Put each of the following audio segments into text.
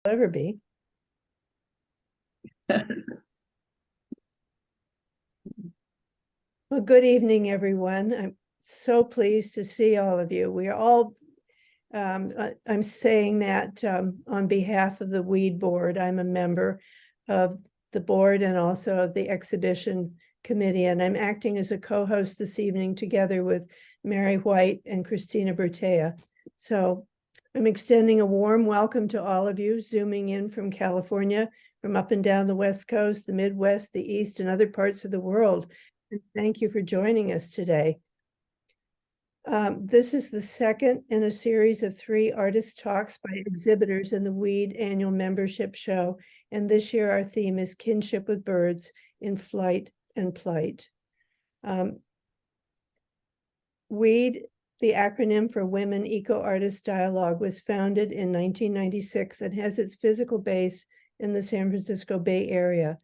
ever be. Well, good evening, everyone. I'm so pleased to see all of you. We are all, I'm saying that on behalf of the Weed Board. I'm a member of the board and also of the exhibition committee, and I'm acting as a co-host this evening together with Mary White and Christina Bertea. So I'm extending a warm welcome to all of you, zooming in from California, from up and down the West Coast, the Midwest, the East, and other parts of the world. And thank you for joining us today. This is the second in a series of 3 artist talks by exhibitors in the Weed annual membership show. And this year our theme is Kinship with Birds in Flight and Plight. Weed, the acronym for Women Eco-Artist Dialogue, was founded in 1996 and has its physical base in the San Francisco Bay Area.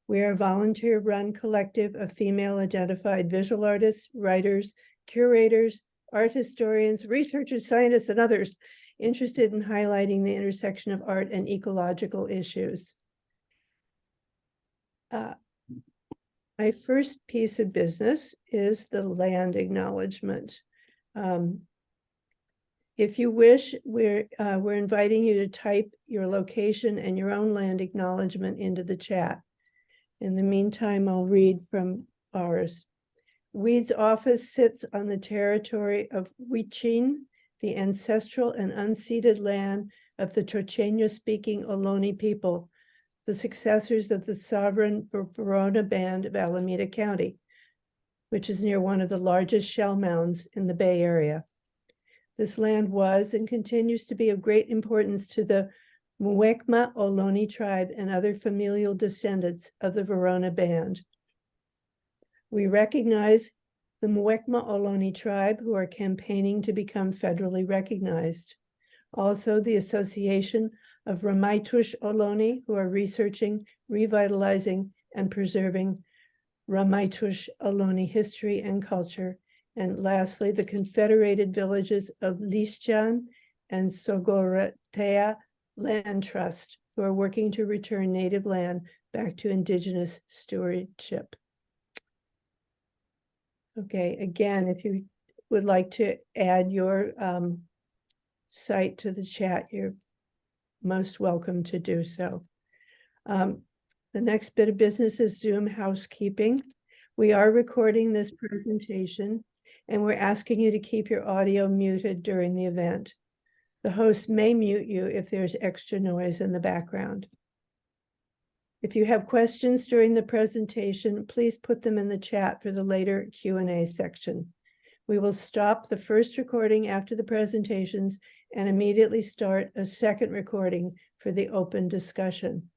We are a volunteer-run collective of female-identified visual artists, writers, curators, art historians, researchers, scientists, and others interested in highlighting the intersection of art and ecological issues. My first piece of business is the land acknowledgement. If you wish, we're inviting you to type your location and your own land acknowledgement into the chat. In the meantime, I'll read from ours. Weed's office sits on the territory of Huichin, the ancestral and unceded land of the Chochenyo-speaking Ohlone people, the successors of the sovereign Verona Band of Alameda County, which is near one of the largest shell mounds in the Bay Area. This land was and continues to be of great importance to the Muwekma Ohlone tribe and other familial descendants of the Verona Band. We recognize the Muwekma Ohlone tribe, who are campaigning to become federally recognized. Also, the Association of Ramaitush Ohlone, who are researching, revitalizing, and preserving Ramaitush Ohlone history and culture. And lastly, the Confederated Villages of Lischan and Sogoratea Land Trust, who are working to return native land back to indigenous stewardship. Okay, again, if you would like to add your site to the chat, you're most welcome to do so. The next bit of business is Zoom housekeeping. We are recording this presentation, and we're asking you to keep your audio muted during the event. The host may mute you if there's extra noise in the background. If you have questions during the presentation, please put them in the chat for the later Q&A section. We will stop the first recording after the presentations and immediately start a second recording for the open discussion.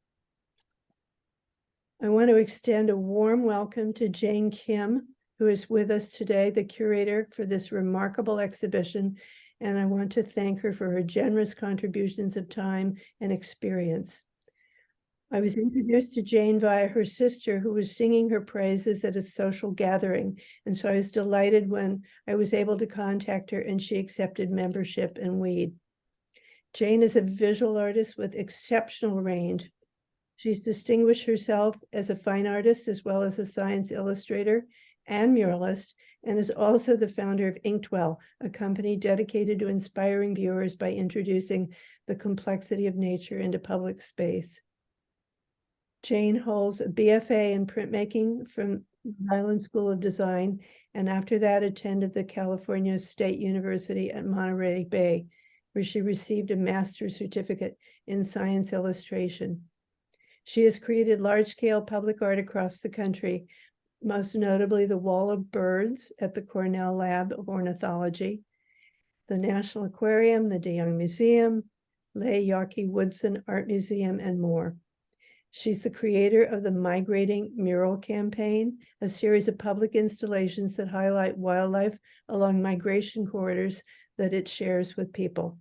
I want to extend a warm welcome to Jane Kim, who is with us today, the curator for this remarkable exhibition, and I want to thank her for her generous contributions of time and experience. I was introduced to Jane via her sister, who was singing her praises at a social gathering, and so I was delighted when I was able to contact her and she accepted membership in Weed. Jane is a visual artist with exceptional range. She's distinguished herself as a fine artist as well as a science illustrator and muralist, and is also the founder of Inkwell, a company dedicated to inspiring viewers by introducing the complexity of nature into public space. Jane holds a BFA in printmaking from Highland School of Design, and after that attended the California State University at Monterey Bay, where she received a master's certificate in science illustration. She has created large-scale public art across the country, most notably the Wall of Birds at the Cornell Lab of Ornithology, the National Aquarium, the De Young Museum, Leigh Yarkey Woodson Art Museum, and more. She's the creator of the Migrating Mural Campaign, a series of public installations that highlight wildlife along migration corridors that it shares with people.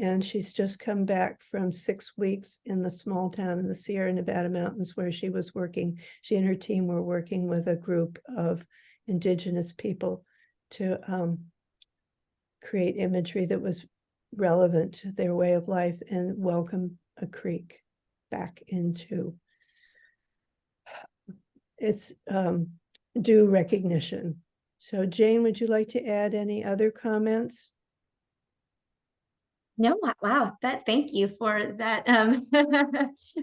And she's just come back from 6 weeks in the small town in the Sierra Nevada mountains where she was working. She and her team were working with a group of indigenous people to create imagery that was relevant to their way of life and welcome a creek back into its due recognition. So Jane, would you like to add any other comments? No, wow, thank you for that.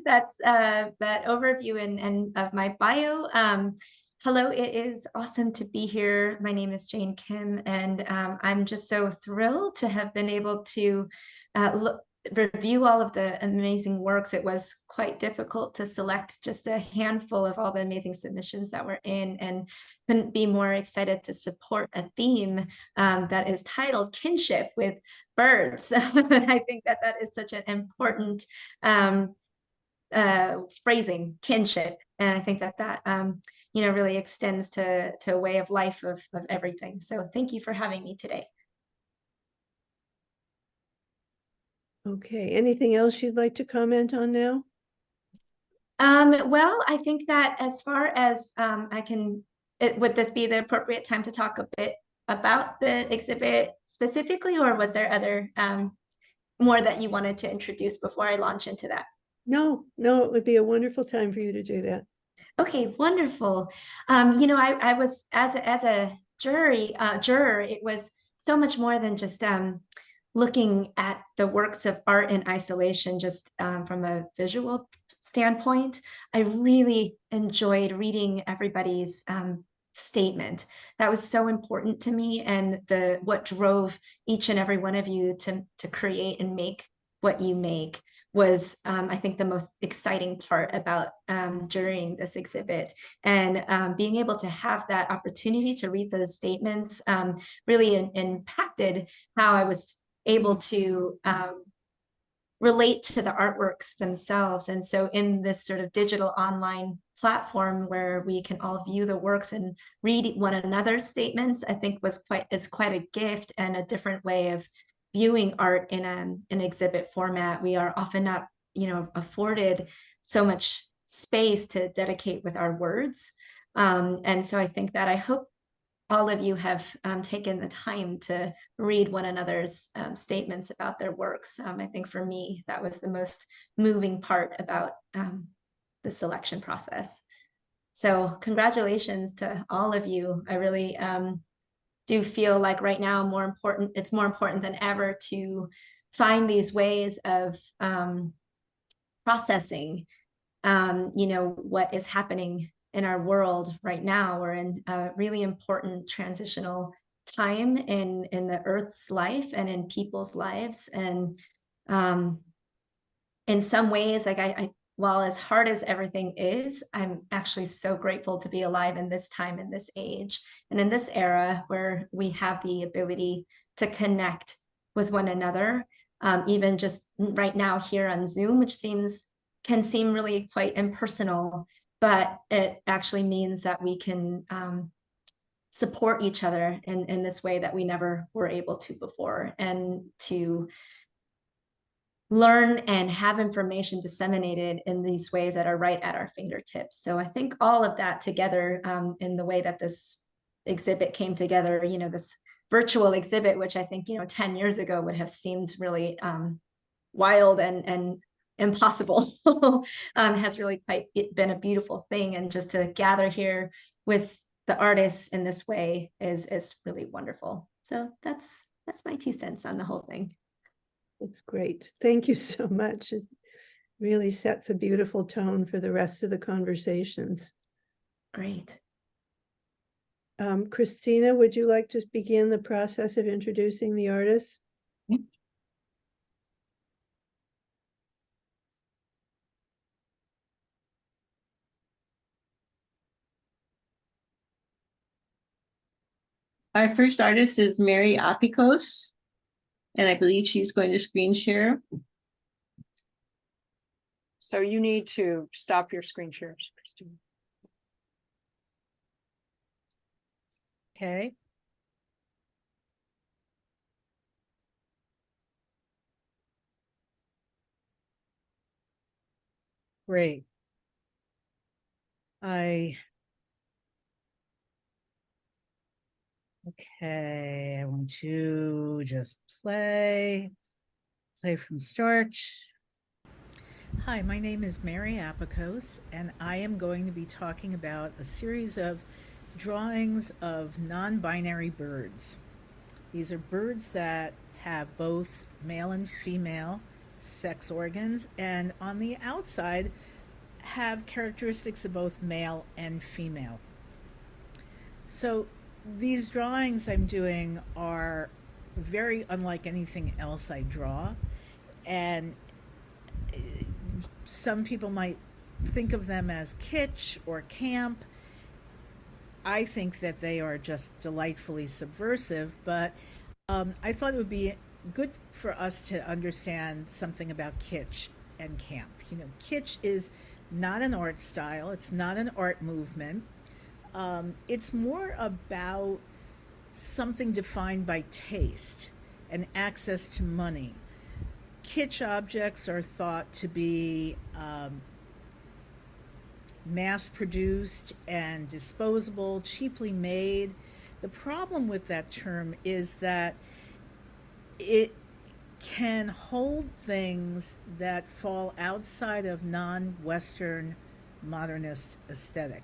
That's that overview and of my bio. Hello, it is awesome to be here. My name is Jane Kim, and I'm just so thrilled to have been able to review all of the amazing works. It was quite difficult to select just a handful of all the amazing submissions that were in, and couldn't be more excited to support a theme that is titled Kinship with birds. I think that that is such an important phrasing, kinship. And I think that that, really extends to a way of life of everything. So thank you for having me today. Okay, anything else you'd like to comment on now? Well, I think that as far as would this be the appropriate time to talk a bit about the exhibit specifically, or was there other more that you wanted to introduce before I launch into that? No, it would be a wonderful time for you to do that. Okay, wonderful. I was as a juror, it was so much more than just looking at the works of art in isolation, just from a visual standpoint. I really enjoyed reading everybody's statement. That was so important to me, and the what drove each and every one of you to create and make what you make was, I think, the most exciting part about during this exhibit. And being able to have that opportunity to read those statements really impacted how I was able to relate to the artworks themselves. And so in this sort of digital online platform where we can all view the works and read one another's statements, I think is quite a gift and a different way of viewing art in an exhibit format. We are often not, afforded so much space to dedicate with our words. And so I think that I hope all of you have taken the time to read one another's statements about their works. I think for me, that was the most moving part about the selection process. So congratulations to all of you. I really do feel like right now it's more important than ever to find these ways of processing what is happening in our world right now. We're in a really important transitional time in the Earth's life and in people's lives. And in some ways, like I while as hard as everything is, I'm actually so grateful to be alive in this time, in this age, and in this era where we have the ability to connect with one another, even just right now here on Zoom, which can seem really quite impersonal, but it actually means that we can support each other in this way that we never were able to before, and to learn and have information disseminated in these ways that are right at our fingertips. So I think all of that together, in the way that this exhibit came together, this virtual exhibit, which I think, 10 years ago would have seemed really wild and impossible, has really quite been a beautiful thing. And just to gather here with the artists in this way is really wonderful. So that's my 2 cents on the whole thing. It's great. Thank you so much. It really sets a beautiful tone for the rest of the conversations. Great. Christina, would you like to begin the process of introducing the artists? Our first artist is Mary Apicos, and I believe she's going to screen share. So you need to stop your screen shares, Christine. Okay. Great. Okay, I want to just play. Play from start. Hi, my name is Mary Apicos, and I am going to be talking about a series of drawings of non-binary birds. These are birds that have both male and female sex organs, and on the outside have characteristics of both male and female. So these drawings I'm doing are very unlike anything else I draw, and some people might think of them as kitsch or camp. I think that they are just delightfully subversive, but I thought it would be good for us to understand something about kitsch and camp. You know, kitsch is not an art style, it's not an art movement. It's more about something defined by taste and access to money. Kitsch objects are thought to be mass-produced and disposable, cheaply made. The problem with that term is that it can hold things that fall outside of non-Western modernist aesthetic.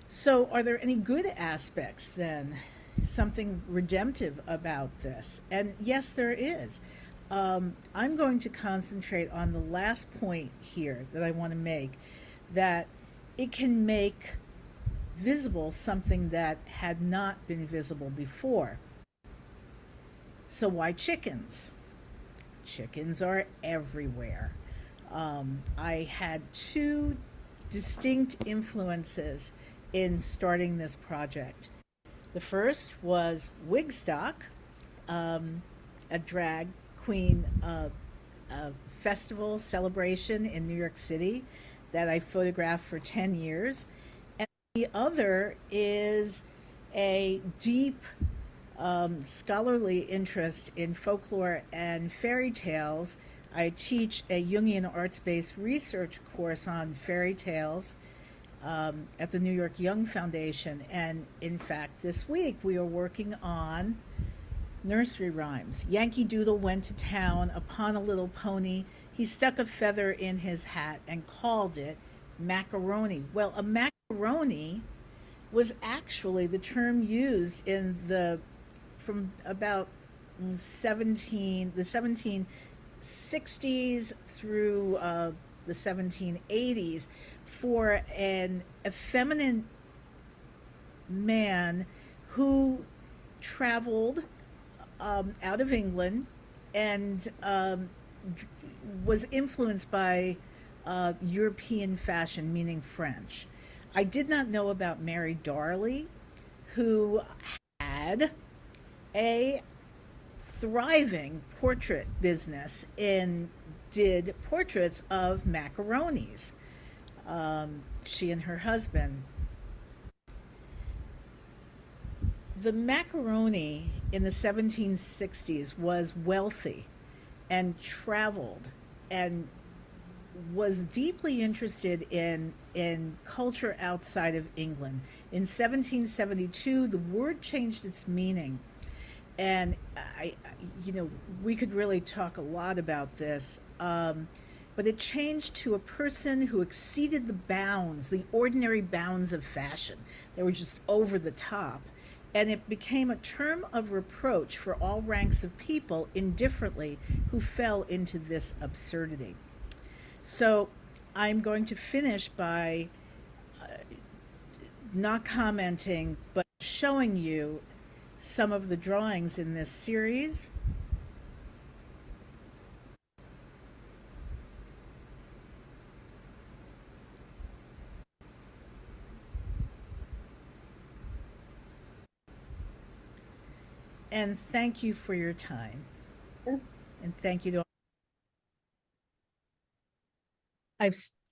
So are there any good aspects then? Something redemptive about this? And yes, there is. I'm going to concentrate on the last point here that I want to make, that it can make visible something that had not been visible before. So why chickens? Chickens are everywhere. I had two distinct influences in starting this project. The first was Wigstock, a drag queen festival celebration in New York City that I photographed for 10 years. And the other is a deep scholarly interest in folklore and fairy tales. I teach a Jungian arts-based research course on fairy tales at the New York Young Foundation. And in fact, this week we are working on nursery rhymes. Yankee Doodle went to town upon a little pony. He stuck a feather in his hat and called it macaroni. Well, a macaroni was actually the term used in from about the 1760s through the 1780s for an effeminate man who traveled out of England and was influenced by European fashion, meaning French. I did not know about Mary Darley, who had a thriving portrait business and did portraits of macaronis. She and her husband. The macaroni in the 1760s was wealthy and traveled and was deeply interested in culture outside of England. In 1772, the word changed its meaning. And we could really talk a lot about this, but it changed to a person who exceeded the bounds, the ordinary bounds of fashion. They were just over the top. And it became a term of reproach for all ranks of people indifferently who fell into this absurdity. So I'm going to finish by not commenting, but showing you some of the drawings in this series. And thank you for your time. Sure. And thank you to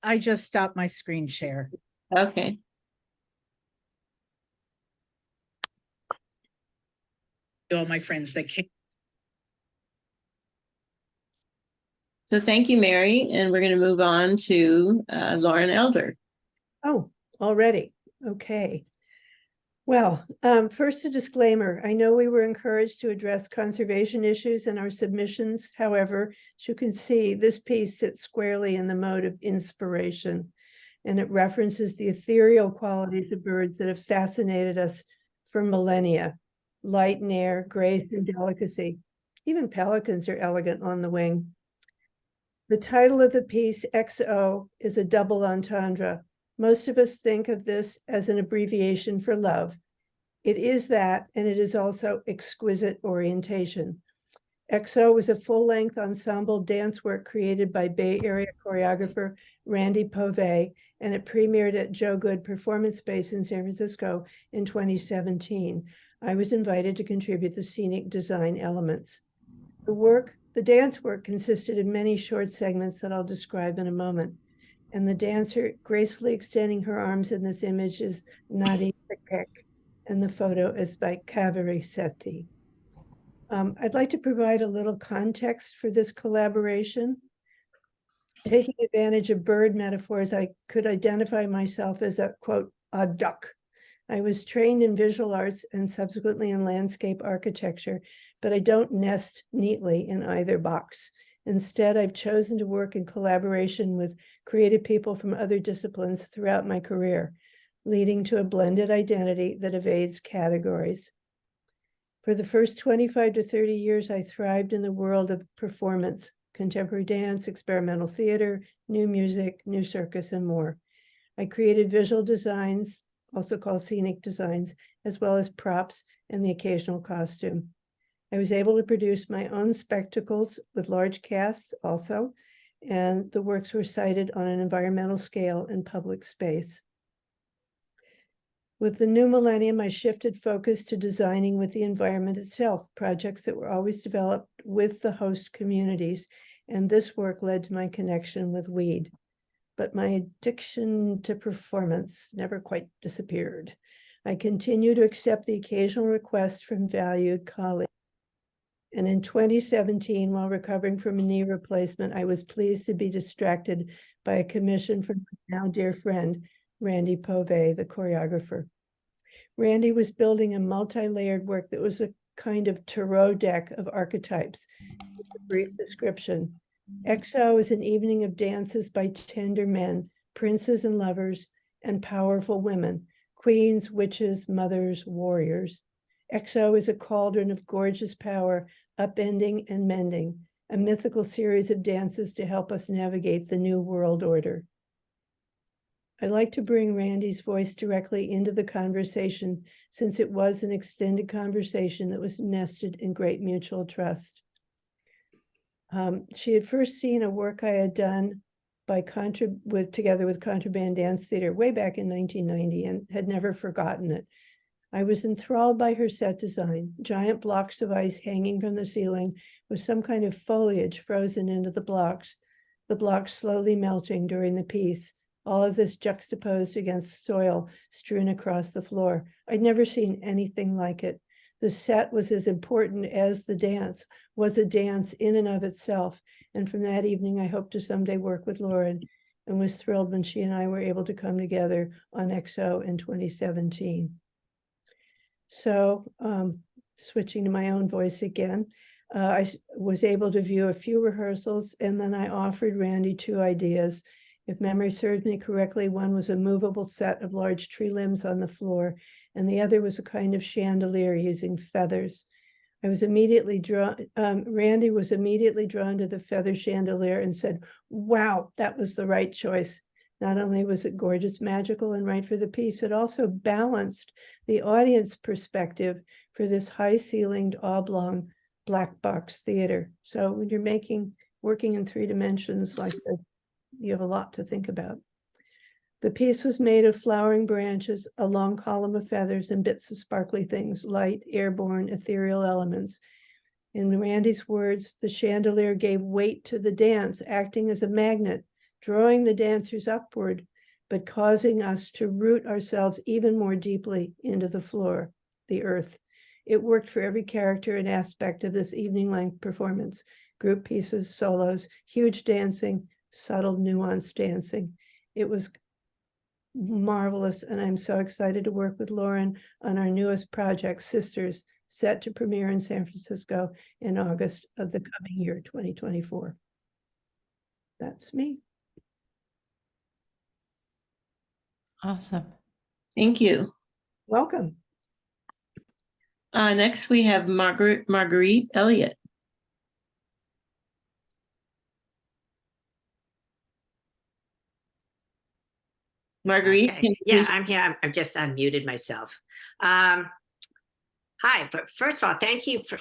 I just stopped my screen share. Okay. To all my friends that came. So thank you, Mary. And we're going to move on to Lauren Elder. Oh, already. Okay. Well, first a disclaimer. I know we were encouraged to address conservation issues in our submissions. However, as you can see, this piece sits squarely in the mode of inspiration, and it references the ethereal qualities of birds that have fascinated us for millennia: light and air, grace and delicacy. Even pelicans are elegant on the wing. The title of the piece, XO, is a double entendre. Most of us think of this as an abbreviation for love. It is that, and it is also exquisite orientation. XO was a full-length ensemble dance work created by Bay Area choreographer Randy Povey, and it premiered at Joe Good Performance Space in San Francisco in 2017. I was invited to contribute the scenic design elements. The dance work consisted of many short segments that I'll describe in a moment. And the dancer gracefully extending her arms in this image is Nadi Pekek, and the photo is by Kaveri Sethi. I'd like to provide a little context for this collaboration. Taking advantage of bird metaphors, I could identify myself as a, quote, a duck. I was trained in visual arts and subsequently in landscape architecture, but I don't nest neatly in either box. Instead, I've chosen to work in collaboration with creative people from other disciplines throughout my career, leading to a blended identity that evades categories. For the first 25 to 30 years, I thrived in the world of performance, contemporary dance, experimental theater, new music, new circus, and more. I created visual designs, also called scenic designs, as well as props and the occasional costume. I was able to produce my own spectacles with large casts also, and the works were cited on an environmental scale in public space. With the new millennium, I shifted focus to designing with the environment itself, projects that were always developed with the host communities, and this work led to my connection with weed. But my addiction to performance never quite disappeared. I continue to accept the occasional requests from valued colleagues. And in 2017, while recovering from a knee replacement, I was pleased to be distracted by a commission from my now dear friend, Randy Povey, the choreographer. Randy was building a multi-layered work that was a kind of tarot deck of archetypes. A brief description. XO is an evening of dances by tender men, princes and lovers, and powerful women, queens, witches, mothers, warriors. XO is a cauldron of gorgeous power, upending and mending, a mythical series of dances to help us navigate the new world order. I like to bring Randy's voice directly into the conversation, since it was an extended conversation that was nested in great mutual trust. She had first seen a work I had done together with Contraband Dance Theater way back in 1990 and had never forgotten it. I was enthralled by her set design, giant blocks of ice hanging from the ceiling with some kind of foliage frozen into the blocks slowly melting during the piece, all of this juxtaposed against soil strewn across the floor. I'd never seen anything like it. The set was as important as the dance, was a dance in and of itself. And from that evening, I hoped to someday work with Lauren, and was thrilled when she and I were able to come together on XO in 2017. So switching to my own voice again, I was able to view a few rehearsals, and then I offered Randy two ideas. If memory serves me correctly, one was a movable set of large tree limbs on the floor, and the other was a kind of chandelier using feathers. I was immediately drawn, Randy was immediately drawn to the feather chandelier and said, wow, that was the right choice. Not only was it gorgeous, magical, and right for the piece, it also balanced the audience perspective for this high-ceilinged, oblong black box theater. So when you're working in 3 dimensions like this, you have a lot to think about. The piece was made of flowering branches, a long column of feathers, and bits of sparkly things, light, airborne, ethereal elements. In Randy's words, the chandelier gave weight to the dance, acting as a magnet, drawing the dancers upward, but causing us to root ourselves even more deeply into the floor, the earth. It worked for every character and aspect of this evening-length performance: group pieces, solos, huge dancing, subtle, nuanced dancing. It was marvelous, and I'm so excited to work with Lauren on our newest project, Sisters, set to premiere in San Francisco in August of the coming year, 2024. That's me. Awesome. Thank you. Welcome. Next we have Marguerite Elliott. Marguerite, Okay. can you Yeah, please- I'm here. I've just unmuted myself. Hi, but first of all, thank you for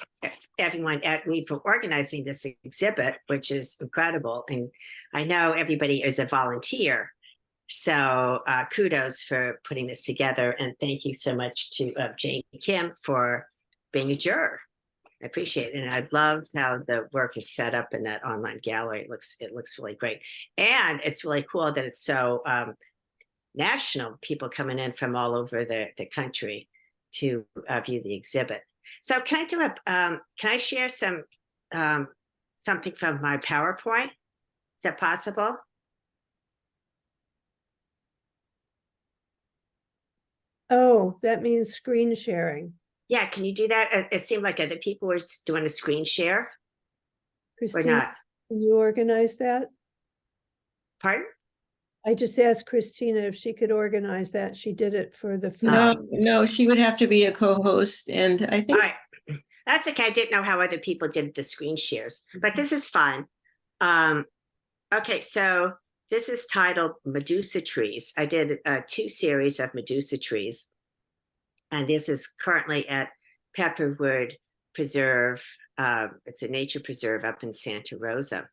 everyone at me for organizing this exhibit, which is incredible. And I know everybody is a volunteer. So kudos for putting this together. And thank you so much to Jane Kim for being a juror. I appreciate it. And I love how the work is set up in that online gallery. It looks really great. And it's really cool that it's so national, people coming in from all over the country to view the exhibit. So can I do can I share something from my PowerPoint? Is that possible? Oh, that means screen sharing. Yeah, can you do that? It seemed like other people were doing a screen share or Christina, not. can you organize that? Pardon? I just asked Christina if she could organize that. She did it for the. No, she would have to be a co-host, and I All think right. That's okay. I didn't know how other people did the screen shares, but this is fine. Okay, so this is titled Medusa Trees. I did 2 series of Medusa trees, and this is currently at Pepperwood Preserve. It's a nature preserve up in Santa Rosa.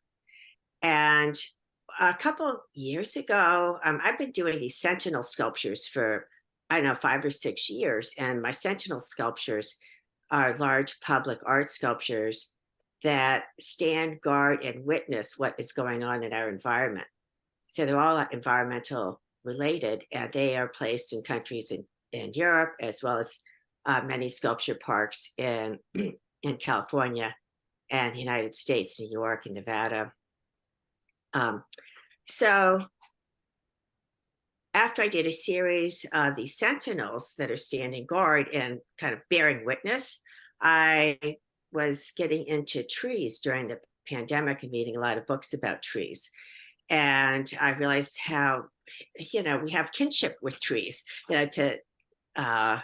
And a couple years ago, I've been doing these sentinel sculptures for, I don't know, 5 or 6 years. And my sentinel sculptures are large public art sculptures that stand guard and witness what is going on in our environment. So they're all environmental related, and they are placed in countries in Europe, as well as many sculpture parks in California and the United States, New York and Nevada. So after I did a series of these sentinels that are standing guard and kind of bearing witness, I was getting into trees during the pandemic and reading a lot of books about trees. And I realized how, we have kinship with trees, to, kind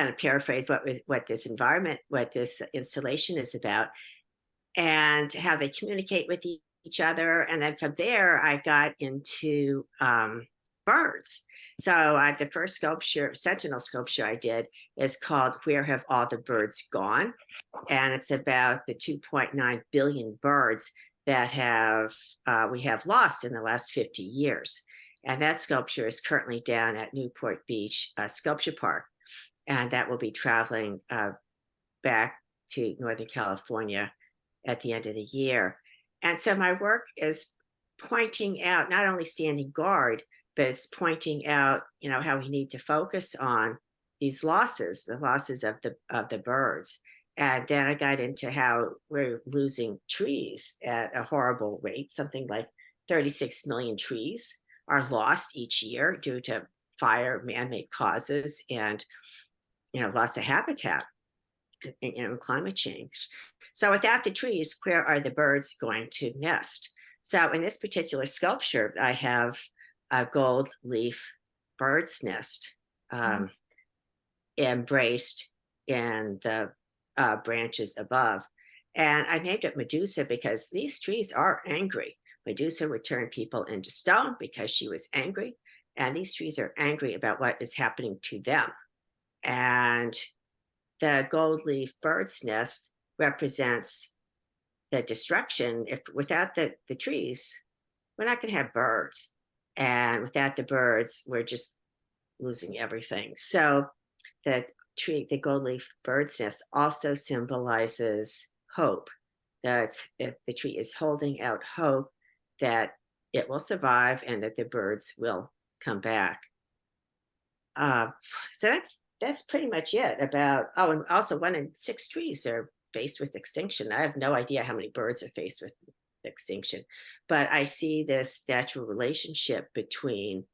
of paraphrase what this environment, what this installation is about, and how they communicate with each other. And then from there, I got into birds. So the first sentinel sculpture I did is called Where Have All the Birds Gone? And it's about the 2.9 billion birds that we have lost in the last 50 years. And that sculpture is currently down at Newport Beach Sculpture Park. And that will be traveling back to Northern California at the end of the year. And so my work is pointing out not only standing guard, but it's pointing out, how we need to focus on these losses, the losses of the birds. And then I got into how we're losing trees at a horrible rate. Something like 36 million trees are lost each year due to fire, man-made causes, and loss of habitat, and climate change. So without the trees, where are the birds going to nest? So in this particular sculpture, I have a gold leaf bird's nest embraced in the branches above. And I named it Medusa because these trees are angry. Medusa would turn people into stone because she was angry. And these trees are angry about what is happening to them. And the gold leaf bird's nest represents the destruction. Without the trees, we're not going to have birds. And without the birds, we're just losing everything. So the gold leaf bird's nest also symbolizes hope. That if the tree is holding out hope that it will survive and that the birds will come back. So that's pretty much it about, and also 1 in 6 trees are faced with extinction. I have no idea how many birds are faced with extinction. But I see this natural relationship between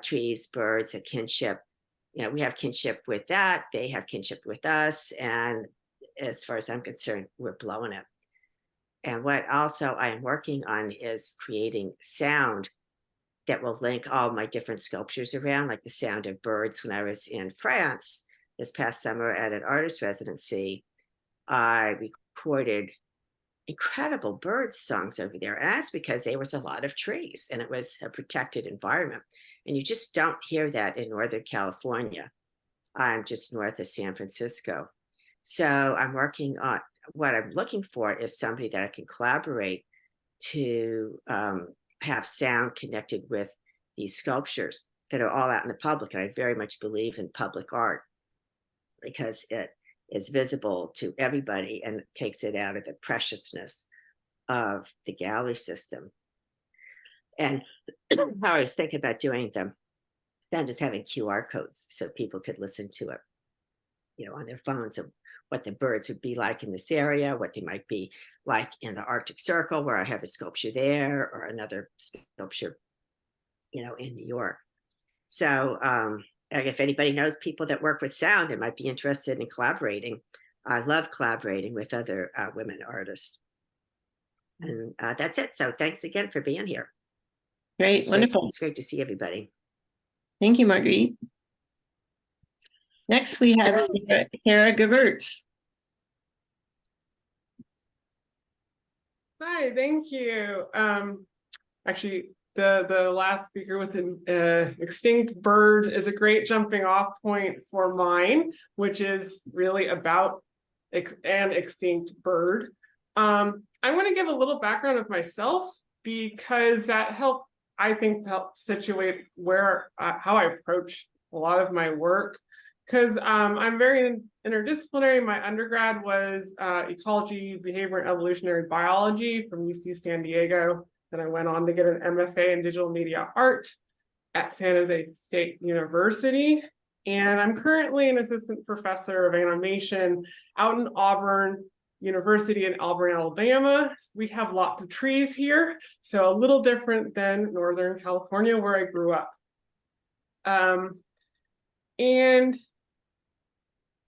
trees, birds, and kinship. We have kinship with that. They have kinship with us. And as far as I'm concerned, we're blowing it. And what also I am working on is creating sound that will link all my different sculptures around, like the sound of birds. When I was in France this past summer at an artist residency, I recorded incredible bird songs over there. And that's because there was a lot of trees and it was a protected environment. And you just don't hear that in Northern California. I'm just north of San Francisco. So I'm working on, what I'm looking for is somebody that I can collaborate to have sound connected with these sculptures that are all out in the public. And I very much believe in public art because it is visible to everybody and takes it out of the preciousness of the gallery system. And how I was thinking about doing them, then just having QR codes so people could listen to it, on their phones, of what the birds would be like in this area, what they might be like in the Arctic Circle, where I have a sculpture there, or another sculpture, in New York. So if anybody knows people that work with sound and might be interested in collaborating, I love collaborating with other women artists. And that's it. So thanks again for being here. Great, wonderful. It's great to see everybody. Thank you, Marguerite. Next, we have Sarah Gevertz. Hi, thank you. Actually, the last speaker with an extinct bird is a great jumping off point for mine, which is really about an extinct bird. I want to give a little background of myself because that helped, I think, help situate where how I approach a lot of my work. Because I'm very interdisciplinary. My undergrad was ecology, behavior, and evolutionary biology from UC San Diego. Then I went on to get an MFA in digital media art at San Jose State University. And I'm currently an assistant professor of animation out in Auburn University in Auburn, Alabama. We have lots of trees here, so a little different than Northern California, where I grew up. And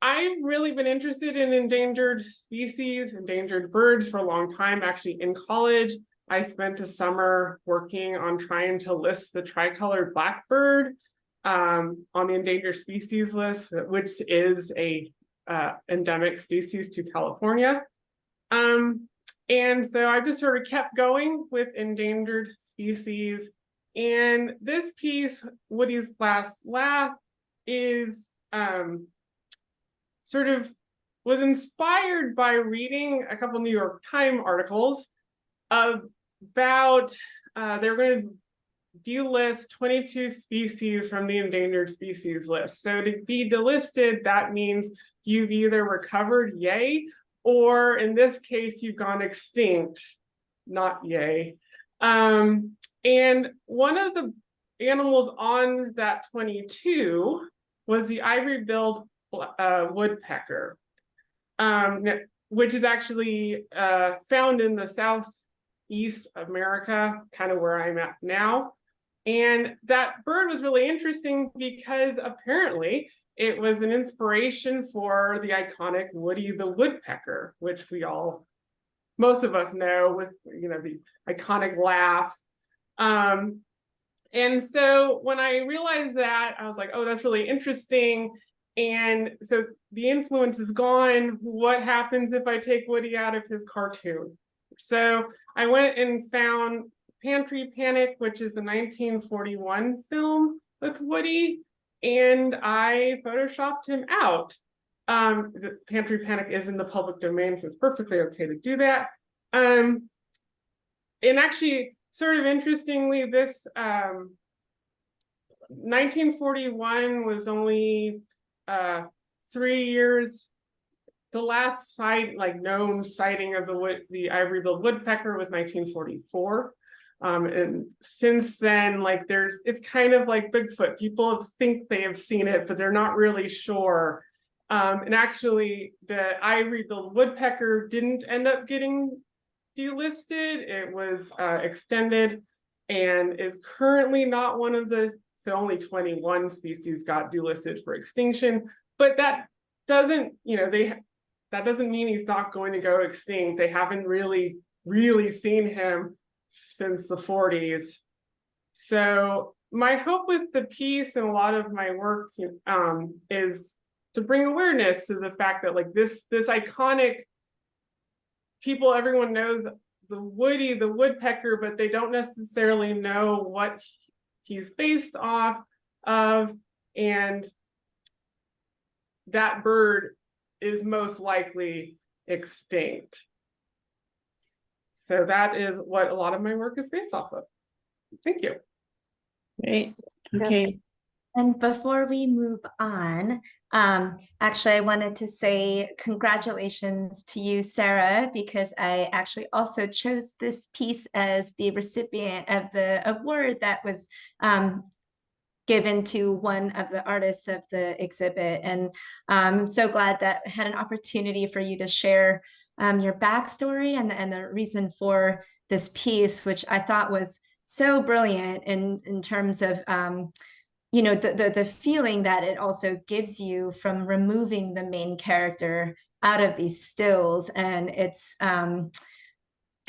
I've really been interested in endangered species, endangered birds for a long time. Actually, in college, I spent a summer working on trying to list the tricolored blackbird on the endangered species list, which is a endemic species to California. And so I just sort of kept going with endangered species. And this piece, Woody's Last Laugh, is sort of was inspired by reading a couple New York Times articles about they're going to delist 22 species from the endangered species list. So to be delisted, that means you've either recovered, yay, or in this case, you've gone extinct, not yay. And one of the animals on that 22 was the ivory-billed woodpecker, which is actually found in the southeast America, kind of where I'm at now. And that bird was really interesting because apparently it was an inspiration for the iconic Woody the Woodpecker, which most of us know with, the iconic laugh. And so when I realized that, I was like, oh, that's really interesting. And so the influence is gone. What happens if I take Woody out of his cartoon? So I went and found Pantry Panic, which is the 1941 film with Woody, and I photoshopped him out. The Pantry Panic is in the public domain, so it's perfectly okay to do that. And actually, sort of interestingly, this 1941 was only 3 years. The last known sighting of the ivory-billed woodpecker was 1944. And since then, it's kind of like Bigfoot. People think they have seen it, but they're not really sure. And actually, the ivory-billed woodpecker didn't end up getting delisted. It was extended and is currently not one of the, so only 21 species got delisted for extinction, but that doesn't, that doesn't mean he's not going to go extinct. They haven't really seen him since the 40s. So my hope with the piece and a lot of my work is to bring awareness to the fact that like this iconic people, everyone knows the Woody, the woodpecker, but they don't necessarily know what he's based off of. And that bird is most likely extinct. So that is what a lot of my work is based off of. Thank you. Great. Okay. And before we move on, actually, I wanted to say congratulations to you, Sarah, because I actually also chose this piece as the recipient of the award that was given to one of the artists of the exhibit. And I'm so glad that I had an opportunity for you to share your backstory and the reason for this piece, which I thought was so brilliant in terms of the feeling that it also gives you from removing the main character out of these stills. And it's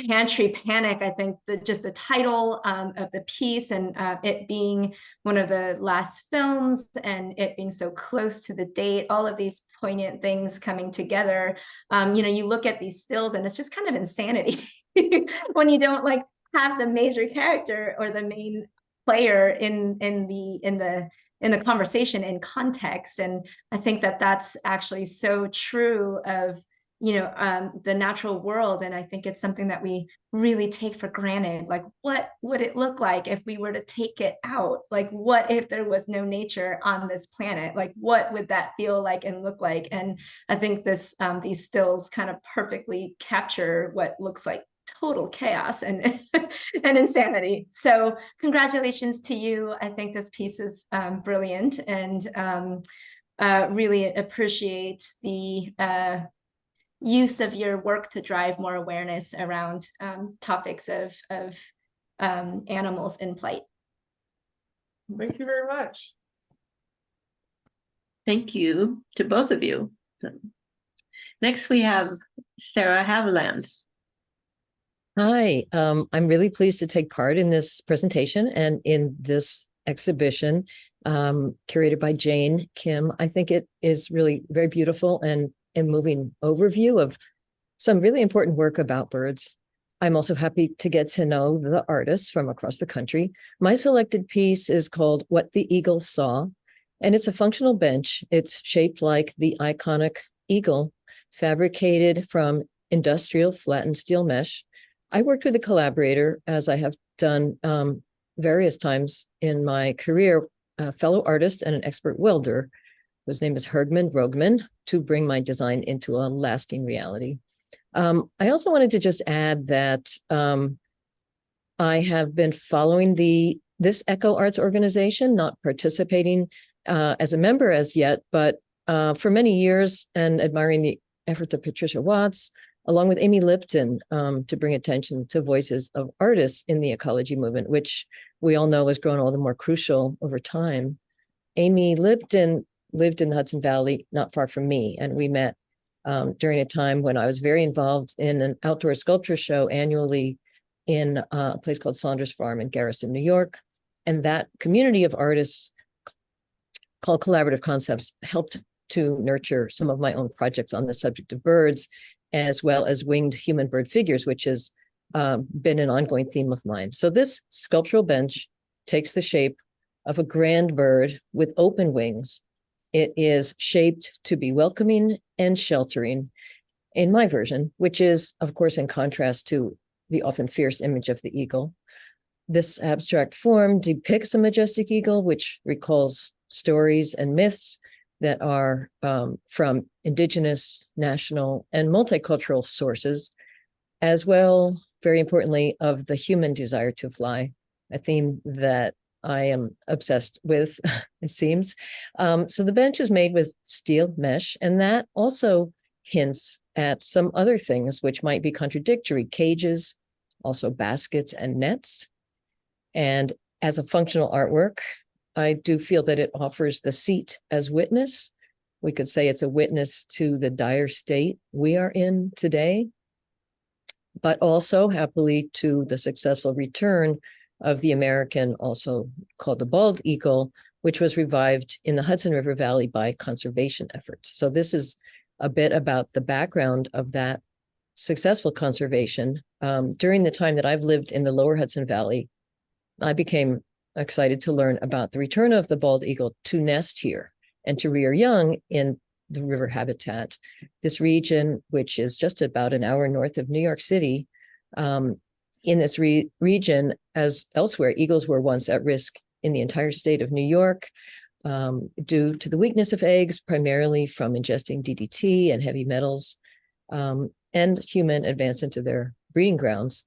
Pantry Panic, I think just the title of the piece and it being one of the last films and it being so close to the date, all of these poignant things coming together. You look at these stills and it's just kind of insanity when you don't like have the major character or the main player in the conversation in context. And I think that that's actually so true of the natural world. And I think it's something that we really take for granted. Like, what would it look like if we were to take it out? Like, what if there was no nature on this planet? Like, what would that feel like and look like? And I think these stills kind of perfectly capture what looks like total chaos and and insanity. So congratulations to you. I think this piece is brilliant and really appreciate the use of your work to drive more awareness around topics of animals in plight. Thank you very much. Thank you to both of you. Next, we have Sarah Haviland. Hi, I'm really pleased to take part in this presentation and in this exhibition curated by Jane Kim. I think it is really very beautiful and a moving overview of some really important work about birds. I'm also happy to get to know the artists from across the country. My selected piece is called What the Eagle Saw, and it's a functional bench. It's shaped like the iconic eagle, fabricated from industrial flattened steel mesh. I worked with a collaborator, as I have done various times in my career, a fellow artist and an expert welder, whose name is Hergman Rogman, to bring my design into a lasting reality. I also wanted to just add that I have been following this Echo Arts organization, not participating as a member as yet, but for many years, and admiring the efforts of Patricia Watts, along with Amy Lipton, to bring attention to voices of artists in the ecology movement, which we all know has grown all the more crucial over time. Amy Lipton lived in the Hudson Valley, not far from me, and we met during a time when I was very involved in an outdoor sculpture show annually in a place called Saunders Farm in Garrison, New York. And that community of artists called Collaborative Concepts helped to nurture some of my own projects on the subject of birds, as well as winged human bird figures, which has been an ongoing theme of mine. So this sculptural bench takes the shape of a grand bird with open wings. It is shaped to be welcoming and sheltering in my version, which is, of course, in contrast to the often fierce image of the eagle. This abstract form depicts a majestic eagle, which recalls stories and myths that are from indigenous, national, and multicultural sources, as well, very importantly, of the human desire to fly, a theme that I am obsessed with, it seems. So the bench is made with steel mesh, and that also hints at some other things which might be contradictory: cages, also baskets and nets. And as a functional artwork, I do feel that it offers the seat as witness. We could say it's a witness to the dire state we are in today, but also happily to the successful return of the American, also called the bald eagle, which was revived in the Hudson River Valley by conservation efforts. So this is a bit about the background of that successful conservation. During the time that I've lived in the lower Hudson Valley, I became excited to learn about the return of the bald eagle to nest here and to rear young in the river habitat. This region, which is just about an hour north of New York City, in this region, as elsewhere, eagles were once at risk in the entire state of New York due to the weakness of eggs, primarily from ingesting DDT and heavy metals, and human advance into their breeding grounds.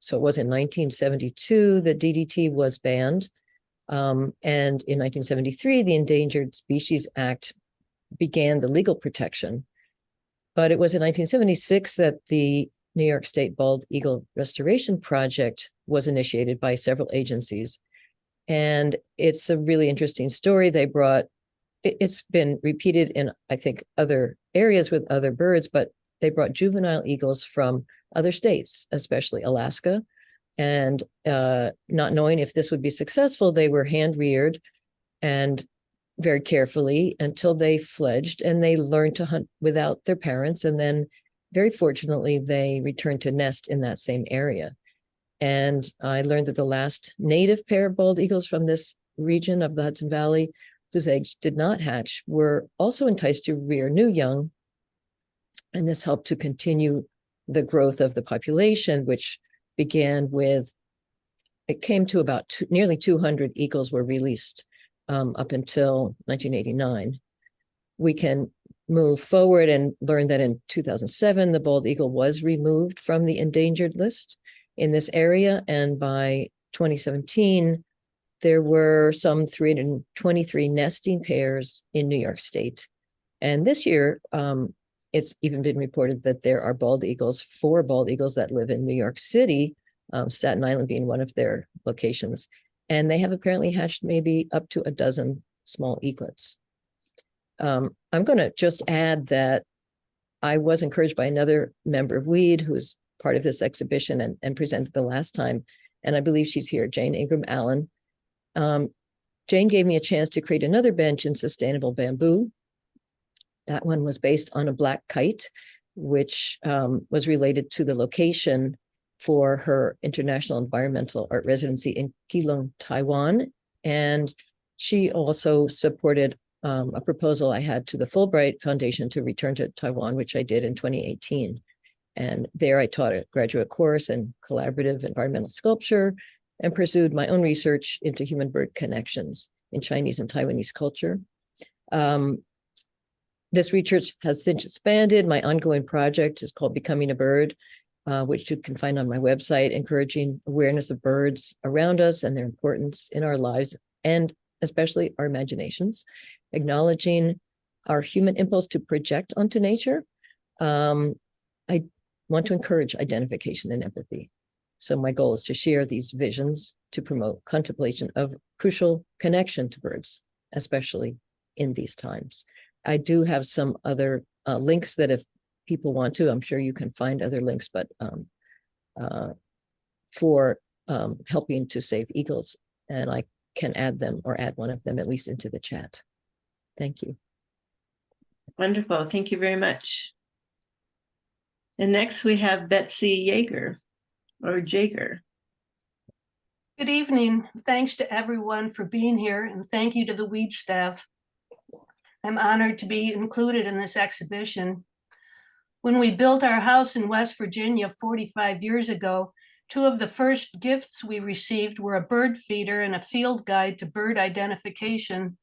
So it was in 1972 that DDT was banned. And in 1973, the Endangered Species Act began the legal protection. But it was in 1976 that the New York State Bald Eagle Restoration Project was initiated by several agencies. And it's a really interesting story. They brought, it's been repeated in, I think, other areas with other birds, but they brought juvenile eagles from other states, especially Alaska. And not knowing if this would be successful, they were hand reared and very carefully until they fledged, and they learned to hunt without their parents. And then very fortunately, they returned to nest in that same area. And I learned that the last native pair of bald eagles from this region of the Hudson Valley, whose eggs did not hatch, were also enticed to rear new young. And this helped to continue the growth of the population, which began with, it came to about nearly 200 eagles were released up until 1989. We can move forward and learn that in 2007, the bald eagle was removed from the endangered list in this area. And by 2017, there were some 323 nesting pairs in New York State. And this year, it's even been reported that there are bald eagles, 4 bald eagles that live in New York City, Staten Island being one of their locations. And they have apparently hatched maybe up to a dozen small eaglets. I'm going to just add that I was encouraged by another member of WEED who's part of this exhibition and presented the last time. And I believe she's here, Jane Ingram Allen. Jane gave me a chance to create another bench in sustainable bamboo. That one was based on a black kite, which was related to the location for her International Environmental Art Residency in Keelung, Taiwan. And she also supported a proposal I had to the Fulbright Foundation to return to Taiwan, which I did in 2018. And there I taught a graduate course in collaborative environmental sculpture and pursued my own research into human-bird connections in Chinese and Taiwanese culture. This research has since expanded. My ongoing project is called Becoming a Bird, which you can find on my website, encouraging awareness of birds around us and their importance in our lives, and especially our imaginations, acknowledging our human impulse to project onto nature. I want to encourage identification and empathy. So my goal is to share these visions to promote contemplation of crucial connection to birds, especially in these times. I do have some other links that if people want to, I'm sure you can find other links, but for helping to save eagles, and I can add them or add one of them at least into the chat. Thank you. Wonderful. Thank you very much. And next we have Betsy Jaeger or Jaeger. Good evening. Thanks to everyone for being here, and thank you to the WEED staff. I'm honored to be included in this exhibition. When we built our house in West Virginia 45 years ago, 2 of the first gifts we received were a bird feeder and a field guide to bird identification.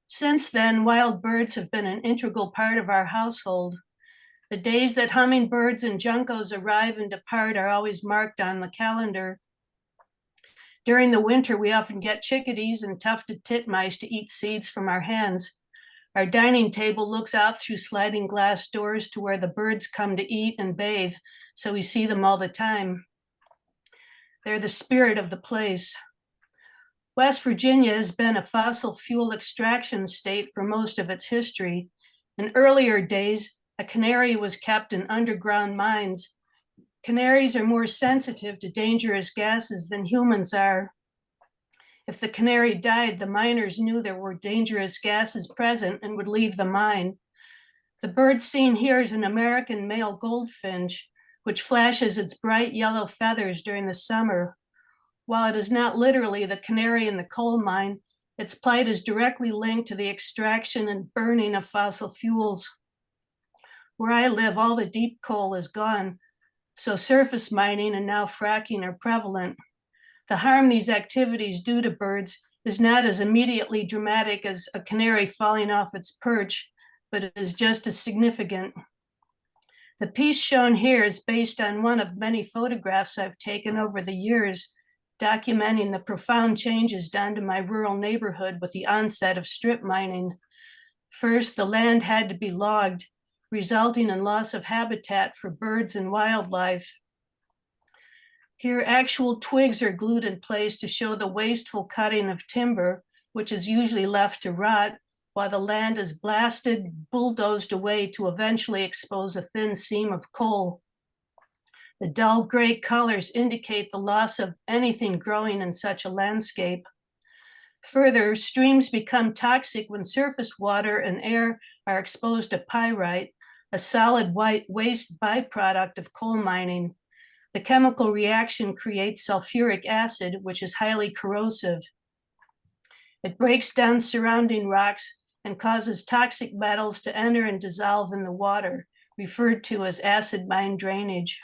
Since then, wild birds have been an integral part of our household. The days that hummingbirds and juncos arrive and depart are always marked on the calendar. During the winter, we often get chickadees and tufted titmice to eat seeds from our hands. Our dining table looks out through sliding glass doors to where the birds come to eat and bathe, so we see them all the time. They're the spirit of the place. West Virginia has been a fossil fuel extraction state for most of its history. In earlier days, a canary was kept in underground mines. Canaries are more sensitive to dangerous gases than humans are. If the canary died, the miners knew there were dangerous gases present and would leave the mine. The bird seen here is an American male goldfinch, which flashes its bright yellow feathers during the summer. While it is not literally the canary in the coal mine, its plight is directly linked to the extraction and burning of fossil fuels. Where I live, all the deep coal is gone, so surface mining and now fracking are prevalent. The harm these activities do to birds is not as immediately dramatic as a canary falling off its perch, but it is just as significant. The piece shown here is based on one of many photographs I've taken over the years, documenting the profound changes done to my rural neighborhood with the onset of strip mining. First, the land had to be logged, resulting in loss of habitat for birds and wildlife. Here, actual twigs are glued in place to show the wasteful cutting of timber, which is usually left to rot, while the land is blasted, bulldozed away to eventually expose a thin seam of coal. The dull gray colors indicate the loss of anything growing in such a landscape. Further, streams become toxic when surface water and air are exposed to pyrite, a solid white waste byproduct of coal mining. The chemical reaction creates sulfuric acid, which is highly corrosive. It breaks down surrounding rocks and causes toxic metals to enter and dissolve in the water, referred to as acid mine drainage.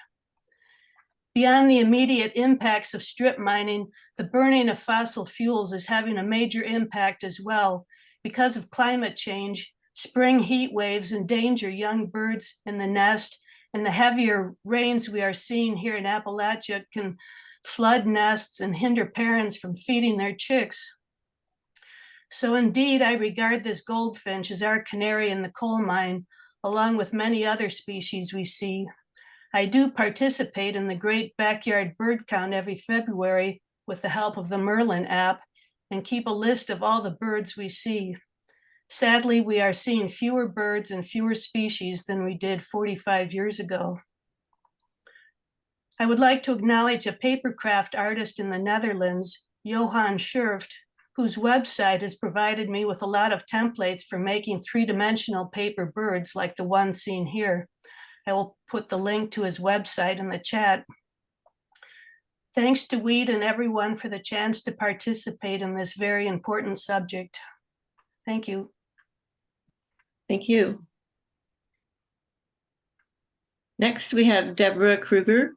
Beyond the immediate impacts of strip mining, the burning of fossil fuels is having a major impact as well. Because of climate change, spring heat waves endanger young birds in the nest, and the heavier rains we are seeing here in Appalachia can flood nests and hinder parents from feeding their chicks. So indeed, I regard this goldfinch as our canary in the coal mine, along with many other species we see. I do participate in the Great Backyard Bird Count every February with the help of the Merlin app and keep a list of all the birds we see. Sadly, we are seeing fewer birds and fewer species than we did 45 years ago. I would like to acknowledge a papercraft artist in the Netherlands, Johan Schurft, whose website has provided me with a lot of templates for making three-dimensional paper birds like the one seen here. I will put the link to his website in the chat. Thanks to Weed and everyone for the chance to participate in this very important subject. Thank you. Thank you. Next, we have Deborah Kruger.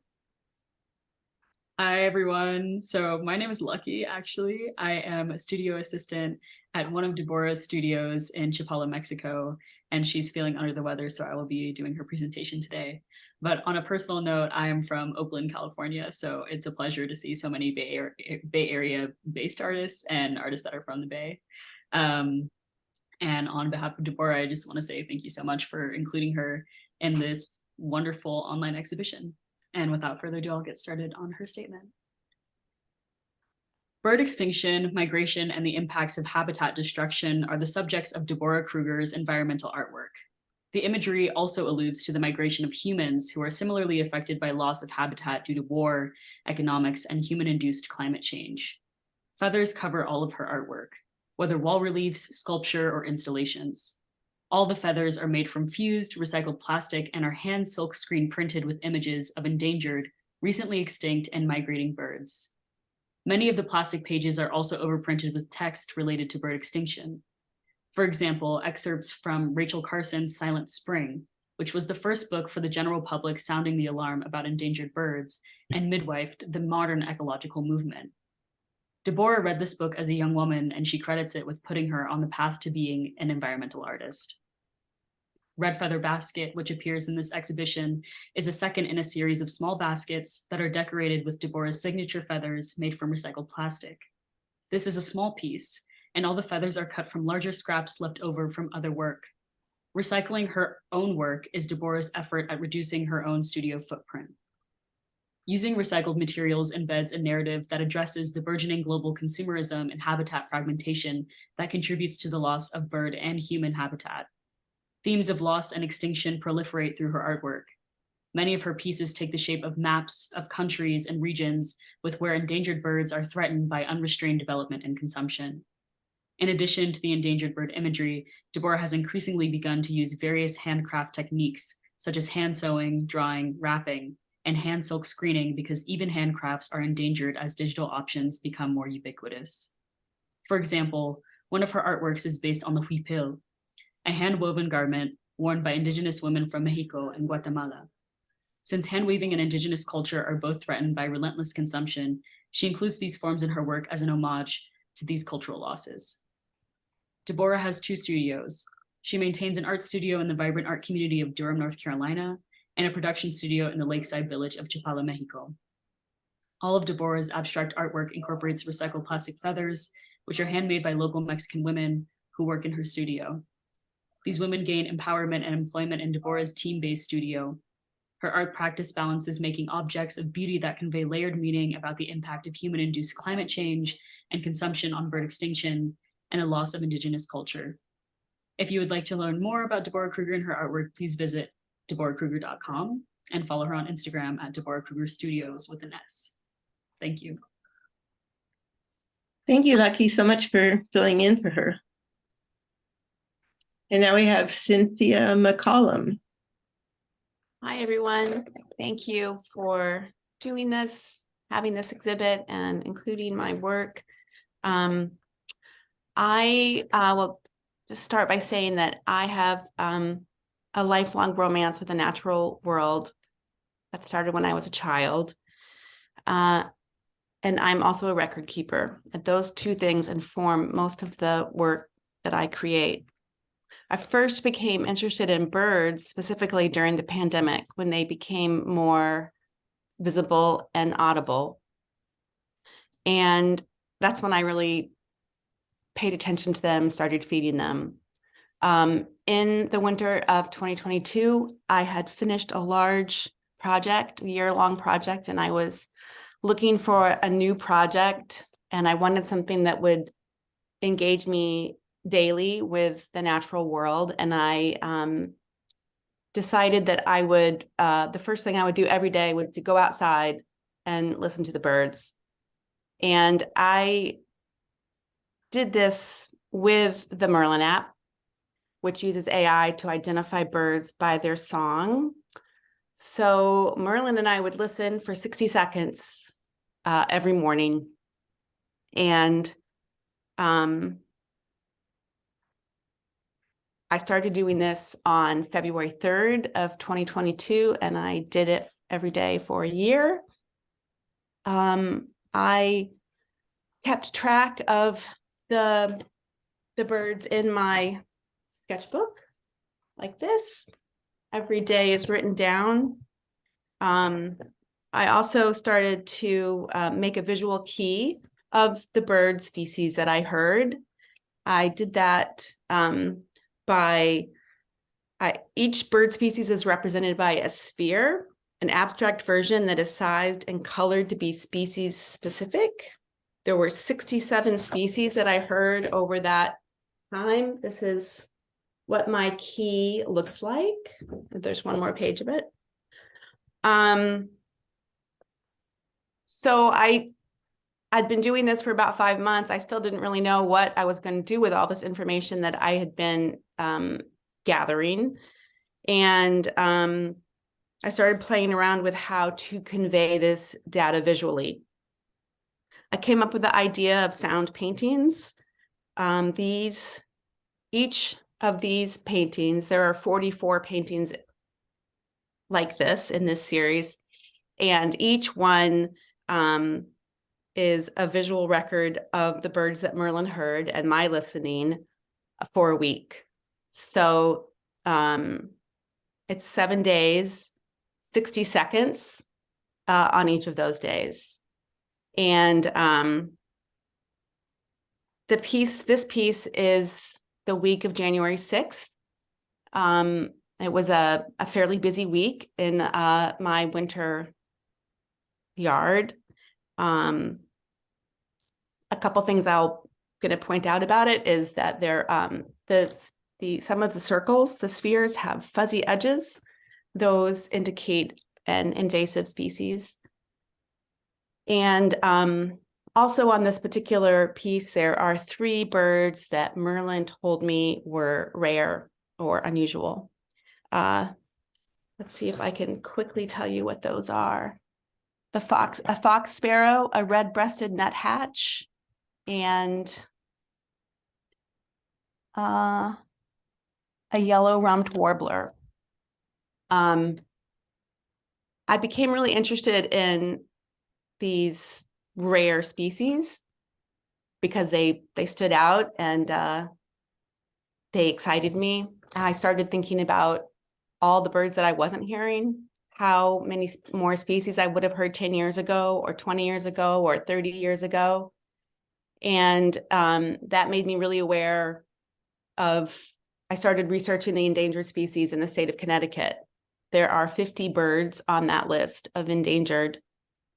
Hi, everyone. So my name is Lucky, actually. I am a studio assistant at one of Deborah's studios in Chapala, Mexico, and she's feeling under the weather, so I will be doing her presentation today. But on a personal note, I am from Oakland, California, so it's a pleasure to see so many Bay Area-based artists and artists that are from the Bay. And on behalf of Deborah, I just want to say thank you so much for including her in this wonderful online exhibition. And without further ado, I'll get started on her statement. Bird extinction, migration, and the impacts of habitat destruction are the subjects of Deborah Kruger's environmental artwork. The imagery also alludes to the migration of humans who are similarly affected by loss of habitat due to war, economics, and human-induced climate change. Feathers cover all of her artwork, whether wall reliefs, sculpture, or installations. All the feathers are made from fused, recycled plastic and are hand silk screen printed with images of endangered, recently extinct, and migrating birds. Many of the plastic pages are also overprinted with text related to bird extinction. For example, excerpts from Rachel Carson's Silent Spring, which was the first book for the general public sounding the alarm about endangered birds and midwifed the modern ecological movement. Deborah read this book as a young woman, and she credits it with putting her on the path to being an environmental artist. Red Feather Basket, which appears in this exhibition, is a second in a series of small baskets that are decorated with Deborah's signature feathers made from recycled plastic. This is a small piece, and all the feathers are cut from larger scraps left over from other work. Recycling her own work is Deborah's effort at reducing her own studio footprint. Using recycled materials embeds a narrative that addresses the burgeoning global consumerism and habitat fragmentation that contributes to the loss of bird and human habitat. Themes of loss and extinction proliferate through her artwork. Many of her pieces take the shape of maps of countries and regions with where endangered birds are threatened by unrestrained development and consumption. In addition to the endangered bird imagery, Deborah has increasingly begun to use various handcraft techniques, such as hand sewing, drawing, wrapping, and hand silk screening, because even handcrafts are endangered as digital options become more ubiquitous. For example, one of her artworks is based on the huipil, a hand-woven garment worn by indigenous women from Mexico and Guatemala. Since hand-weaving and indigenous culture are both threatened by relentless consumption, she includes these forms in her work as an homage to these cultural losses. Deborah has 2 studios. She maintains an art studio in the vibrant art community of Durham, North Carolina, and a production studio in the lakeside village of Chapala, Mexico. All of Deborah's abstract artwork incorporates recycled plastic feathers, which are handmade by local Mexican women who work in her studio. These women gain empowerment and employment in Deborah's team-based studio. Her art practice balances making objects of beauty that convey layered meaning about the impact of human-induced climate change and consumption on bird extinction and a loss of indigenous culture. If you would like to learn more about Deborah Kruger and her artwork, please visit deborahkruger.com and follow her on Instagram at Deborah Kruger Studios with an S. Thank you. Thank you, Lucky, so much for filling in for her. And now we have Cynthia McCollum. Hi, everyone. Thank you for doing this, having this exhibit and including my work. I will just start by saying that I have a lifelong romance with the natural world that started when I was a child. And I'm also a record keeper. And those 2 things inform most of the work that I create. I first became interested in birds, specifically during the pandemic, when they became more visible and audible. And that's when I really paid attention to them, started feeding them. In the winter of 2022, I had finished a large project, a year-long project, and I was looking for a new project, and I wanted something that would engage me daily with the natural world. And I decided that I would, the first thing I would do every day would to go outside and listen to the birds. And I did this with the Merlin app, which uses AI to identify birds by their song. So Merlin and I would listen for 60 seconds every morning. And I started doing this on February 3rd of 2022, and I did it every day for a year. I kept track of the birds in my sketchbook like this. Every day is written down. I also started to make a visual key of the bird species that I heard. I did that each bird species is represented by a sphere, an abstract version that is sized and colored to be species specific. There were 67 species that I heard over that time. This is what my key looks like. There's one more page of it. So I'd been doing this for about 5 months. I still didn't really know what I was going to do with all this information that I had been gathering. And I started playing around with how to convey this data visually. I came up with the idea of sound paintings. Each of these paintings, there are 44 paintings like this in this series, and each one is a visual record of the birds that Merlin heard and my listening for a week. So it's 7 days, 60 seconds on each of those days. And this piece is the week of January 6th. It was a fairly busy week in my winter yard. A couple things I'll gonna point out about it is that there some of the circles, the spheres, have fuzzy edges. Those indicate an invasive species. And also on this particular piece, there are 3 birds that Merlin told me were rare or unusual. Let's see if I can quickly tell you what those are. A fox sparrow, a red-breasted nuthatch, and a yellow-rumped warbler. I became really interested in these rare species because they stood out and they excited me. And I started thinking about all the birds that I wasn't hearing, how many more species I would have heard 10 years ago or 20 years ago or 30 years ago. And that made me really aware of, I started researching the endangered species in the state of Connecticut. There are 50 birds on that list of endangered,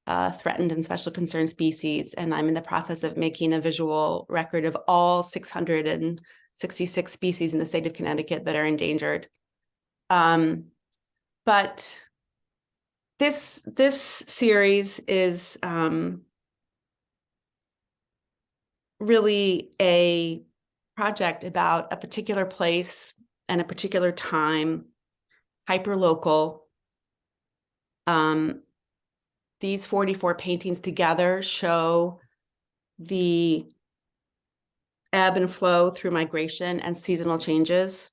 threatened and special concern species. And I'm in the process of making a visual record of all 666 species in the state of Connecticut that are endangered. But this series is really a project about a particular place and a particular time, hyper-local. These 44 paintings together show the ebb and flow through migration and seasonal changes.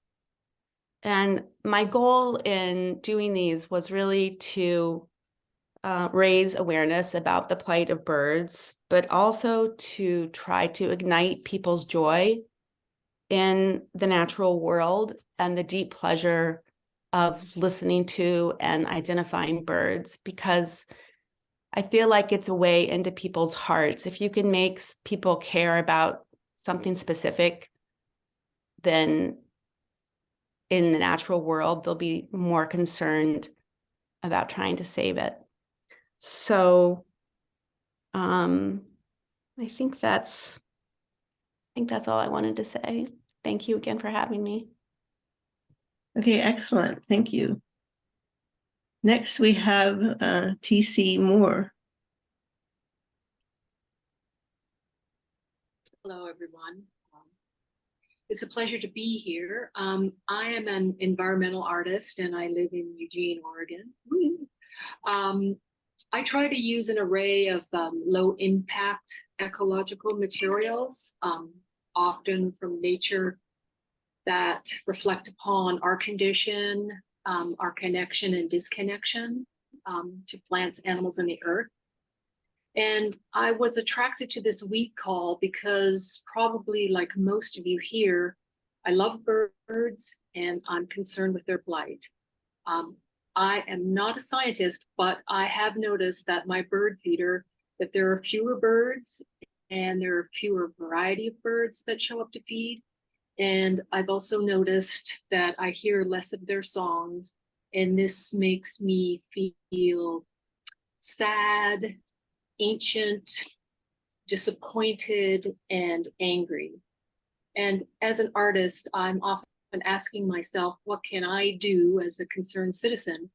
And my goal in doing these was really to raise awareness about the plight of birds, but also to try to ignite people's joy in the natural world and the deep pleasure of listening to and identifying birds, because I feel like it's a way into people's hearts. If you can make people care about something specific, then in the natural world, they'll be more concerned about trying to save it. So I think that's all I wanted to say. Thank you again for having me. Okay, excellent. Thank you. Next, we have T.C. Moore. Hello, everyone. It's a pleasure to be here. I am an environmental artist and I live in Eugene, Oregon. I try to use an array of low impact ecological materials, often from nature, that reflect upon our condition, our connection and disconnection to plants, animals, and the earth. And I was attracted to this week call because, probably like most of you here, I love birds and I'm concerned with their plight. I am not a scientist, but I have noticed that my bird feeder, that there are fewer birds and there are fewer variety of birds that show up to feed. And I've also noticed that I hear less of their songs, and this makes me feel sad, ancient, disappointed, and angry. And as an artist, I'm often asking myself, what can I do as a concerned citizen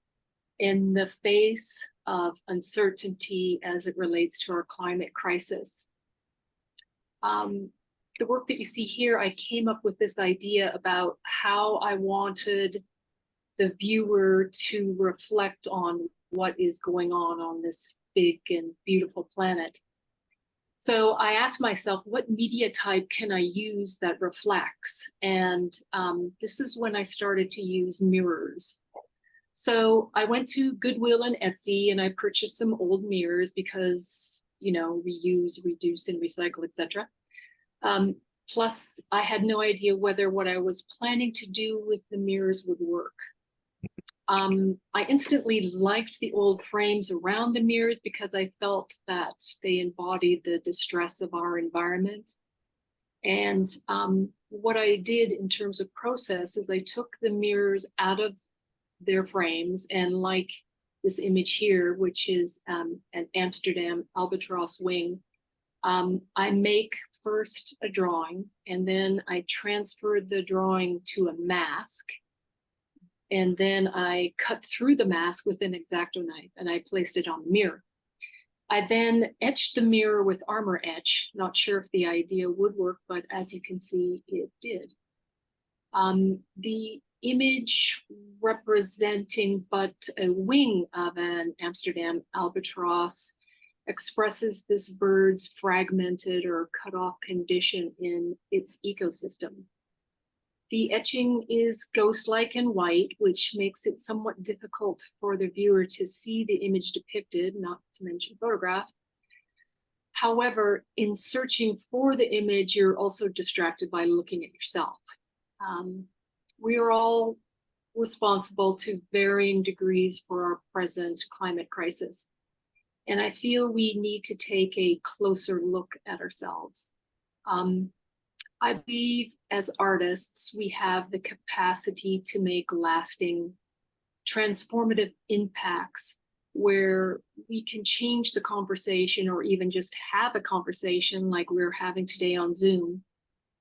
in the face of uncertainty as it relates to our climate crisis? The work that you see here, I came up with this idea about how I wanted the viewer to reflect on what is going on this big and beautiful planet. So I asked myself, what media type can I use that reflects? And this is when I started to use mirrors. So I went to Goodwill and Etsy and I purchased some old mirrors because, you know, reuse, reduce, and recycle, etc. Plus, I had no idea whether what I was planning to do with the mirrors would work. I instantly liked the old frames around the mirrors because I felt that they embodied the distress of our environment. And what I did in terms of process is I took the mirrors out of their frames, and like this image here, which is an Amsterdam albatross wing, I make first a drawing, and then I transfer the drawing to a mask, and then I cut through the mask with an X-Acto knife, and I placed it on the mirror. I then etched the mirror with armor etch. Not sure if the idea would work, but as you can see, it did. The image representing but a wing of an Amsterdam albatross expresses this bird's fragmented or cut off condition in its ecosystem. The etching is ghost-like and white, which makes it somewhat difficult for the viewer to see the image depicted, not to mention photograph. However, in searching for the image, you're also distracted by looking at yourself. We are all responsible to varying degrees for our present climate crisis. And I feel we need to take a closer look at ourselves. I believe as artists, we have the capacity to make lasting, transformative impacts where we can change the conversation, or even just have a conversation like we're having today on Zoom,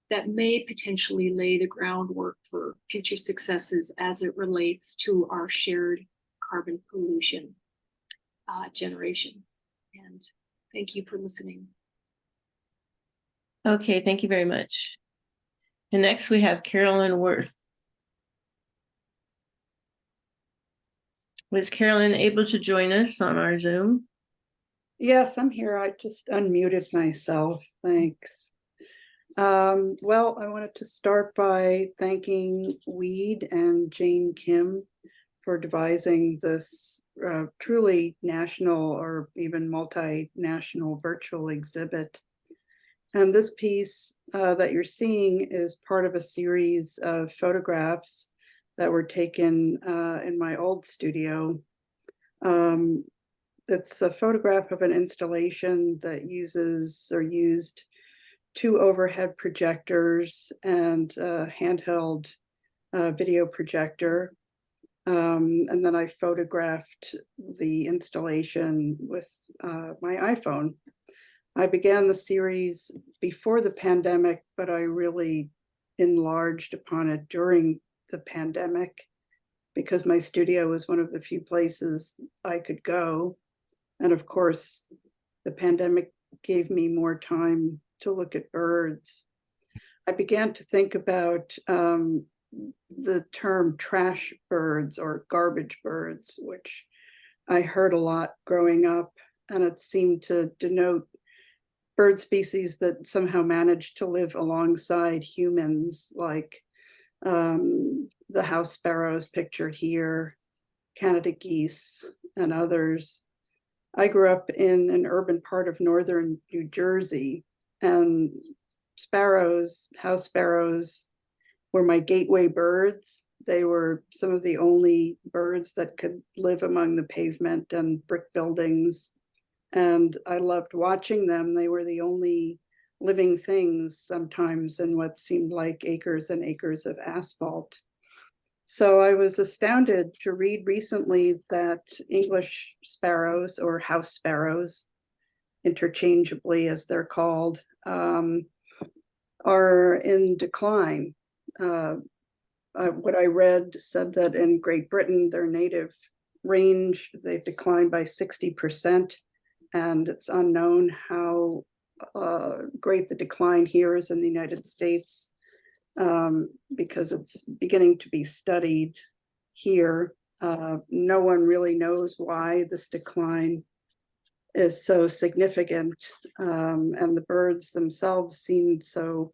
that may potentially lay the groundwork for future successes as it relates to our shared carbon pollution generation. And thank you for listening. Okay, thank you very much. And next we have Carolyn Worth. Was Carolyn able to join us on our Zoom? Yes, I'm here. I just unmuted myself. Thanks. Well, I wanted to start by thanking Weed and Jane Kim for devising this truly national or even multinational virtual exhibit. And this piece that you're seeing is part of a series of photographs that were taken in my old studio. It's a photograph of an installation that used 2 overhead projectors and a handheld video projector. And then I photographed the installation with my iPhone. I began the series before the pandemic, but I really enlarged upon it during the pandemic because my studio was one of the few places I could go. And of course, the pandemic gave me more time to look at birds. I began to think about the term trash birds or garbage birds, which I heard a lot growing up, and it seemed to denote bird species that somehow managed to live alongside humans, like the house sparrows pictured here, Canada geese, and others. I grew up in an urban part of northern New Jersey, and sparrows, house sparrows, were my gateway birds. They were some of the only birds that could live among the pavement and brick buildings. And I loved watching them. They were the only living things sometimes in what seemed like acres and acres of asphalt. So I was astounded to read recently that English sparrows, or house sparrows, interchangeably as they're called, are in decline. What I read said that in Great Britain, their native range, they've declined by 60%, and it's unknown how great the decline here is in the United States, because it's beginning to be studied here. No one really knows why this decline is so significant, and the birds themselves seemed so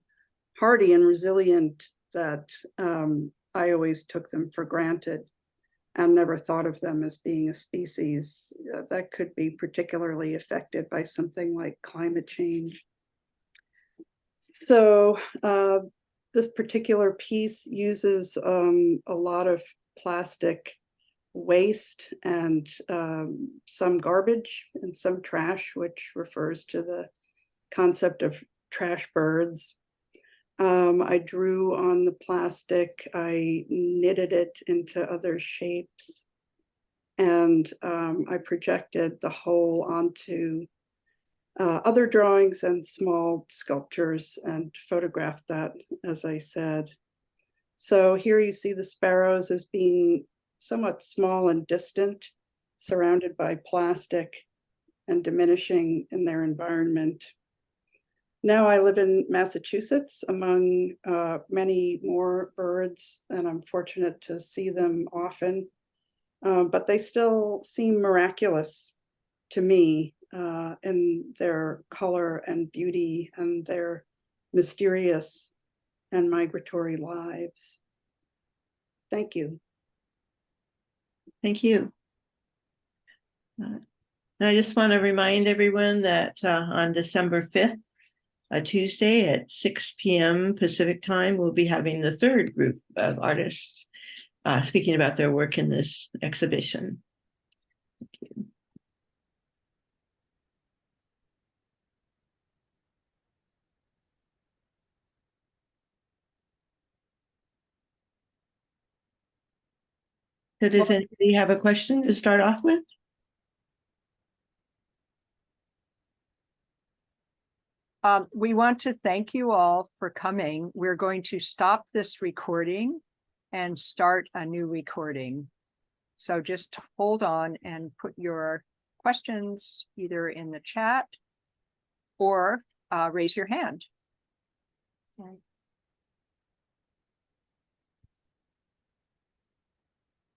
hardy and resilient that I always took them for granted and never thought of them as being a species that could be particularly affected by something like climate change. So this particular piece uses a lot of plastic waste and some garbage and some trash, which refers to the concept of trash birds. I drew on the plastic, I knitted it into other shapes, and I projected the whole onto other drawings and small sculptures and photographed that, as I said. So here you see the sparrows as being somewhat small and distant, surrounded by plastic and diminishing in their environment. Now I live in Massachusetts among many more birds, and I'm fortunate to see them often, but they still seem miraculous to me in their color and beauty and their mysterious and migratory lives. Thank you. Thank you. I just want to remind everyone that on December 5th, a Tuesday at 6 p.m. Pacific time, we'll be having the third group of artists speaking about their work in this exhibition. Thank you. So does anybody have a question to start off with? We want to thank you all for coming. We're going to stop this recording and start a new recording. So just hold on and put your questions either in the chat or raise your hand. Okay.